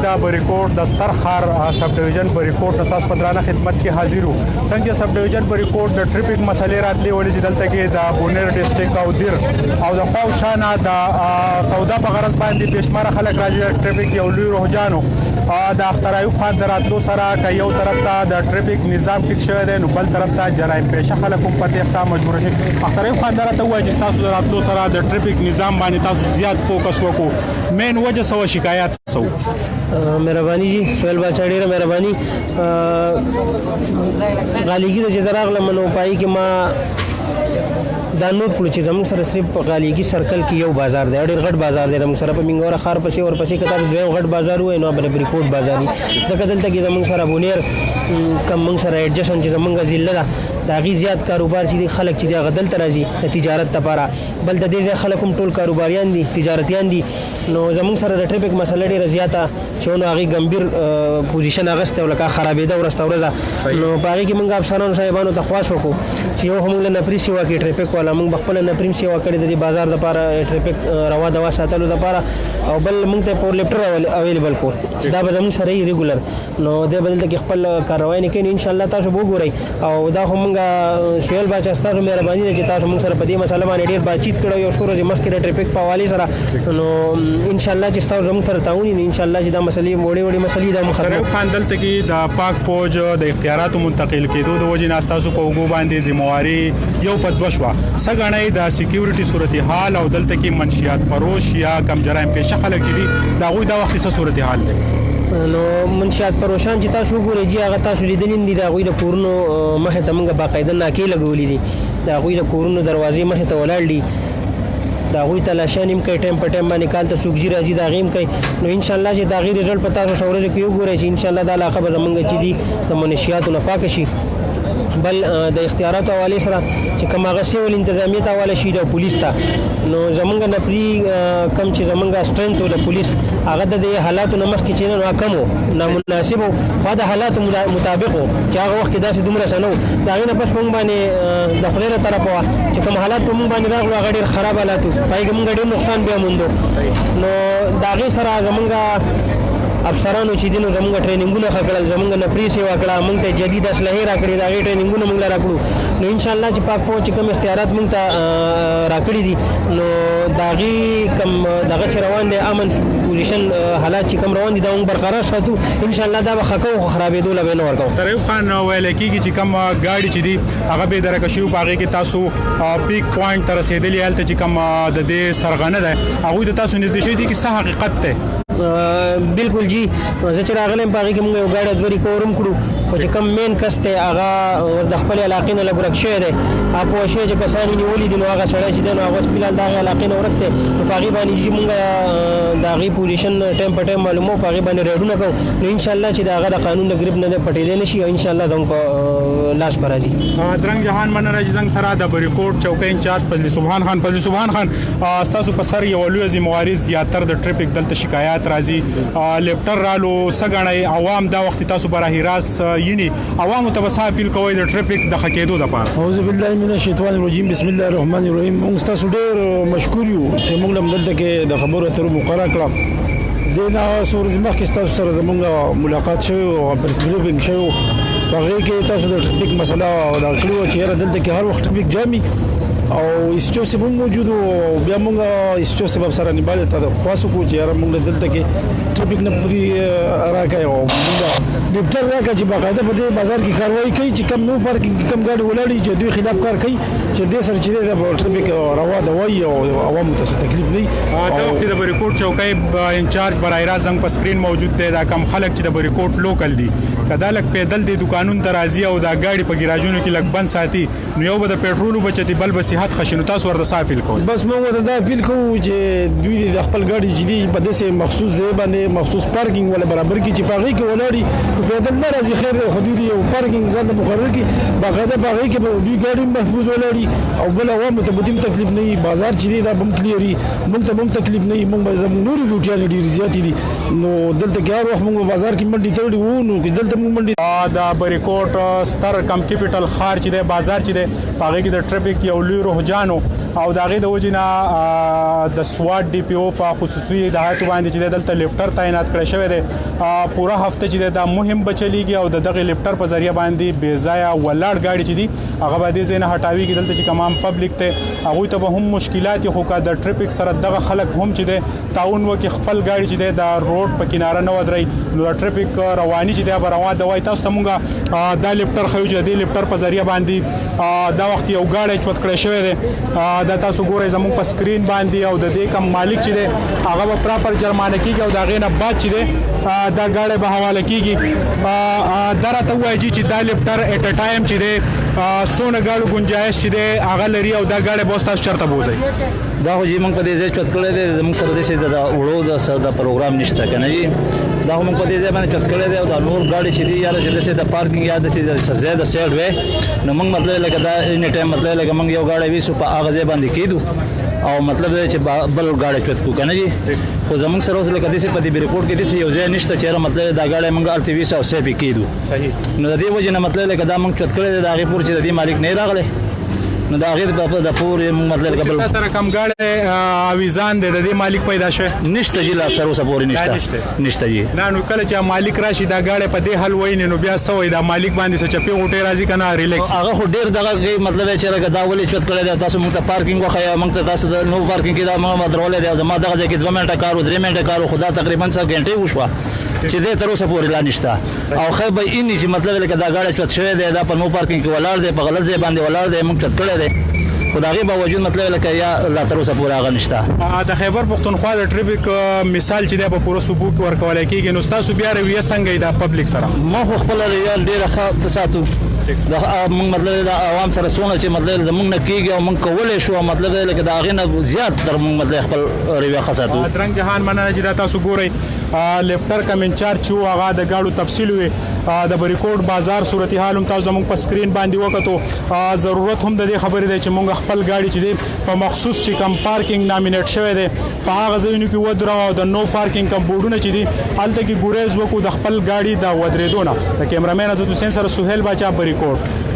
د بریکوټ د سترخار سب ډیویژن بریکوټ نساس پدرانه خدمت کې حاضر وو. څنګه سب ډیویژن بریکوټ د ټریفیک مسلې راتلې ولې چې دلته کې د بونیر ډیسټریکټ او دیر او د خواوشانه د سودا په غرض باندې بشمار خلک راځي. د ټریفیک یو لوی روحجانو د اختر ایوب خان د راتلو سره که یو طرف ته د ټریفیک نظام ټیک شوی دی نو بل طرف ته جرایم پیشه خلک هم په تېښته مجبور شي. اختر ایوب خان دا راته ووایي چې ستاسو د راتلو سره د ټریفیک نظام باندې تاسو زیات فوکس وکړو. مین وجه څه وه، شکایات څه وو؟ مهرباني جی سهیل باچا ډېره مهرباني. غالیګي ته چې زه راغلم نو پای کې ما دا نوٹ کړو چې زموږ سره صرف په غالیګي سرکل کې یو بازار دی، ډېر غټ بازار دی زموږ سره. په منګوره ښار پسې ورپسې که تاسو دویم غټ بازار ووایي نو بله بریکوټ بازار وي. ځکه دلته کې زموږ سره بونیر کم موږ سره ایډجسټن چې زموږ ضلع ده د هغې زیات کاروبار چې دي خلک چې دي هغه دلته راځي د تجارت لپاره. بل د دې ځای خلک هم ټول کاروباریان دي، تجارتیان دي. نو زموږ سره د ټریفیک مسله ډېره زیاته چې نو هغې ګمبیر پوزیشن اخیستی او لکه خرابېده ورځ ورځه. نو په هغې کې موږ افسرانو صاحبانو ته خواست وکړو چې یو خو موږ له نفري سیوا کې ټریفیک والا موږ به خپله نفریم سیوا کړې د دې بازار دپاره ټریفیک روا دوا ساتلو دپاره، او بل موږ ته پور لیفټر اویلیبل کړو چې دا به زموږ سره یي ریګولر. نو دی به دلته کې خپل کاروایي نه کوي. نو انشاءالله تاسو به وګورئ. او دا خو موږ سهیل باچا ستاسو مهرباني ده چې تاسو موږ سره په دې مسله باندې ډېر باتچیت کړی یو څو ورځې مخکې د ټریفیک په حوالې سره. نو انشاءالله چې ستاسو زموږ سره تعاون وي نو انشاءالله چې دا مسلې وړې مسلې دا اختر ایوب خان دلته کې د پاک فوج د اختیاراتو منتقل کېدو د وجې نه ستاسو په اوږو باندې ذمهواري یو په دوه شوه. څه ګڼئ د سیکیورټي صورتحال او دلته کې منشیات فروش یا کم جرایم پیشه خلک چې دي د هغوی دا وخت څه صورتحال دی؟ نو منشیات فروشان چې تاسو وګورئ جي هغه تاسو لیدلي دي د هغوی د کورونو مخې ته موږ باقاعده ناکې لګولي دي، د هغوی د کورونو دروازې مخې ته ولاړ دي، د هغوی تلاشیان هم کوي ټایم په ټایم باندې کال ته څوک ځي راځي د هغې هم کوي. نو انشاءالله چې د هغې رزلټ په تاسو څو ورځو کې وګورئ چې انشاءالله دا علاقه به زموږ چې دي د منشیاتو نه پاکه شي. بل د اختیاراتو حوالې سره چې کوم هغه سیول انتظامیت حواله شي د پولیس ته نو زمونږ نفري کم چې زمونږ سټرنث و د پولیس هغه د دې حالاتو نه مخکې چې نن کم و نامناسب و خو د حالاتو مطابق و چې هغه وخت کې داسې دومره څه نه و. د هغې نه پس موږ باندې د خدای له طرفه وه چې کوم حالات په موږ باندې راغلو هغه ډېر خراب حالات و، په هغې کې موږ ډېر نقصان بیا موندو. نو د هغې سره زمونږ افسرانو چې دي نو زمونږ ټریننګونه ښه کړل، زمونږ نفري سیوا کړه، موږ ته جدید اسلحې راکړې، د هغې ټریننګونه موږ له راکړو. نو انشاءالله چې پاک فوج چې کوم اختیارات موږ ته راکړي دي نو د هغې کوم دغه چې روان دی امن پوزیشن حالات چې کوم روان دي دا موږ برقرار ساتو. انشاءالله دا به ښه کوو خو خرابېدو له به نه ورکوو. اختر ایوب خان ویلی کېږي چې کوم ګاډي چې دي هغه بې درکه شوي په هغې کې تاسو پیک پوینټ ته رسېدلي هلته چې کوم د دې سرغنه دی هغوی د تاسو نږدې شوي دي که څه حقیقت دی؟ بالکل جی زه چې راغلی یم په هغې کې موږ یو ګاډی دوه ریکور هم کړو خو چې کوم مین کس دی هغه د خپلې علاقې نه لږ ورک شوی دی. هغه پوه شوی چې کسان یې نیولي دي نو هغه سړی چې دی نو هغه فلحال د هغې علاقې نه ورک دی. نو په هغې باندې چې موږ د هغې پوزیشن ټایم په ټایم معلوموو، په هغې باندې ریډونه کوو. نو انشاءالله چې د هغه د قانون د ګریپ نه دی پټېدی نه شي او انشاءالله زموږ په لاس به راځي. درنګ جهان مننه چې زنګ سره د بریکوټ چوکۍ انچارج فضلي سبحان خان. فضلي سبحان خان ستاسو په سر یوه لویه ذمهواري زیاتر د ټریفیک دلته شکایات راځي، لیفټر رالو څه ګڼئ عوام دا وخت تاسو براح راست ییني عوامو ته به څه اپیل کوئ د ټریفیک د ښه کېدو دپاره؟ اعوذ بالله من الشیطان الرجیم بسم الله الرحمن الرحیم. موږ ستاسو ډېر مشکور یو چې موږ له دلته کې د خبرو اترو مقرره کړه. دې نه څو ورځې مخکې ستاسو سره زموږ ملاقات شوی او پریس بریفینګ شوی و، په هغې کې تاسو د ټریفیک مسله دا کړې وه چې یاره دلته کې هر وخت ټریفیک جامي او ایسټو صاحب هم موجود و. بیا موږ ایسټو صاحب سره نیبالې ته خواست وکړو چې یاره موږ دلته کې ټریفیک نه پرې راکړئ او موږ لیفټر راکړه چې باقاعده په دې بازار کې کاروایي کوي چې کم نو پارکینګ کې کم ګاډي ولاړ دي چې دوی خلاف کار کوي چې دې سره چې دی د ټریفیک روا ده وایي او عوامو ته څه تکلیف نه وي. دا وخت د بریکوټ چوکۍ انچارج براح راست زنګ په سکرین موجود دی. دا کم خلک چې د بریکوټ لوکل دي که دا لږ پیدل دی دکانونو ته راځي او دا ګاډي په ګراجونو کې لږ بند ساتي نو یو به د پېټرولو بچتي بل به صحت ښه شي. نو تاسو ورته څه اپیل کوئ؟ بس موږ ورته دا اپیل کوو چې دوی د خپل ګاډي چې دي په داسې مخصوص ځای باندې مخصوص پارکینګ ولا برابر کړي چې په هغې کې ولاړ دي نو پیدل نه راځي خیر دی خو دوی د یو پارکینګ ځان ته مقرر کړي باقاعده په هغې کې به دوی ګاډي محفوظ ولاړ دي او بل عوامو ته به هم تکلیف نه وي. بازار چې دی دا به هم کلیر وي، موږ ته به هم تکلیف نه وي. موږ به زموږ نورې ډیوټیانې ډېرې زیاتې دي نو دلته کې هر وخت موږ په بازار کې منډې تړلې وو نو دلته موږ منډې د بریکوټ ستر کم کیپیټل ښار چې دی بازار چې دی په هغې کې د ټریفیک یو لوی روحجان و او د هغې د وجې نه د سوات ډي پي او په خصوصي هدایاتو باندې چې دی دلته لیفټر تعین تعینات کړی شوی دی پوره هفته چې دا مهم به چلیږي او د دغه لفټر په ذریعه باندې بې ځایه ولاړ ګاډي چې دي هغه به دې ځای نه هټاویږي. دلته چې تمام پبلک ته هغوی ته به هم مشکلات خو که د ټریفک سره دغه خلک هم چې دی تعاون وکړي خپل ګاډي چې دی د روډ په کناره نه ودرئ نو د ټریفک رواني چې دی به روان ده. وایي تاسو ته مونږ دا لفټر ښیو چې د دې لفټر په ذریعه باندې دا وخت یو ګاډی چوت کړی شوی دی دا تاسو ګورئ زموږ په سکرین باندې او د دې کوم مالک چې دی هغه به پراپر جرمانه کیږي او د هغې نه بعد چې دی دا ګاډی به حواله کیږي. دا راته ووایي چې دا لفټر ایټ ا ټایم چې دی څونه ګاډو ګنجایش چې دی هغه لري او دا ګاډی به اوس تاسو چېرته بوځئ؟ دا خو چې موږ په دې ځای چوت کړی دی زموږ سره داسې د وړو د پروګرام نشته که نه جي دا خو موږ په دې ځای باندې چوت کړی دی او دا نور ګاډي چې دي یا چې داسې د پارکینګ یا داسې د ځای د سایډ وی نو موږ مطلب لکه دا اینی ټایم مطلب لکه موږ یو ګاډی ویسو په هغه ځای باندې کېدو او مطلب دا چې بل ګاډی چوت کړو که نه جي خو زموږ سره اوس لکه داسې په دې ریپورټ کې داسې یو ځای نشته چې مطلب دا ګاډی موږ هلته ویسو او سیف یې کېدو نو د دې وجې نه مطلب لکه دا موږ چوت کړی دی د هغې پورې چې د دې مالک نه راغلی نو دا غیر د پورې مطلب لکه بل سره کم ګاډی اویزان دی د دې مالک پیدا شوی نشته جی لا تر اوسه پورې نشته جی نه نو کله چې مالک راشي دا ګاډی په دې حل ویني نو بیا څه وایي دا مالک باندې څه چپې غوټې راځي که نه ریلیکس هغه خو ډېر دغه مطلب چې لکه دا ولې چوت کړی دی تاسو موږ ته پارکینګ وښیه موږ ته تاسو د نو پارکینګ کې دا موږ درولی دی او زما دغه ځای کې 2 منټه کار و 3 منټه کار و خو دا تقریبا 100 غنټې وشوه چې دې تر اوسه پورې لا نشته او خیر به اینې چې مطلب لکه دا ګاډی چوت شوی دی دا په نو پارکینګ کې ولاړ دی په غلط ځای باندې ولاړ دی موږ چوت کړی دی خو د هغې باوجود مطلب لکه یا لا تر اوسه پورې هغه نشته. د خیبر پښتونخوا د ټریفک مثال چې دی په پوره صوبو کې ورکولی کېږي نو ستاسو بیا رویه څنګه وي د پبلک سره؟ ما خو خپله رویه ډېره ښه ساتو موږ مطلب د عوام سره څونه چې مطلب زموږ نه کېږي او موږ کولی شو مطلب لکه د هغې نه زیات تر موږ مطلب خپل رویه ښه ساتو. درنګ جهان مننه چې دا تاسو ګورئ لفټر کم انچارج چې و هغه د ګاډو تفصیل وي د بریکوټ بازار صورتحال هم تاسو زموږ په سکرین باندې وکتو. ضرورت هم د دې خبرې دی چې موږ خپل ګاډي چې دی په مخصوص چې کم پارکینګ نامینیټ شوی دی په هغه ځایونو کې ودرو او د نو پارکینګ کم بورډونه چې دي هلته کې ګوریز وکړو د خپل ګاډي د ودرېدو نه. د کیمرامین عبدالحسین سره سهیل باچا بریکوټ.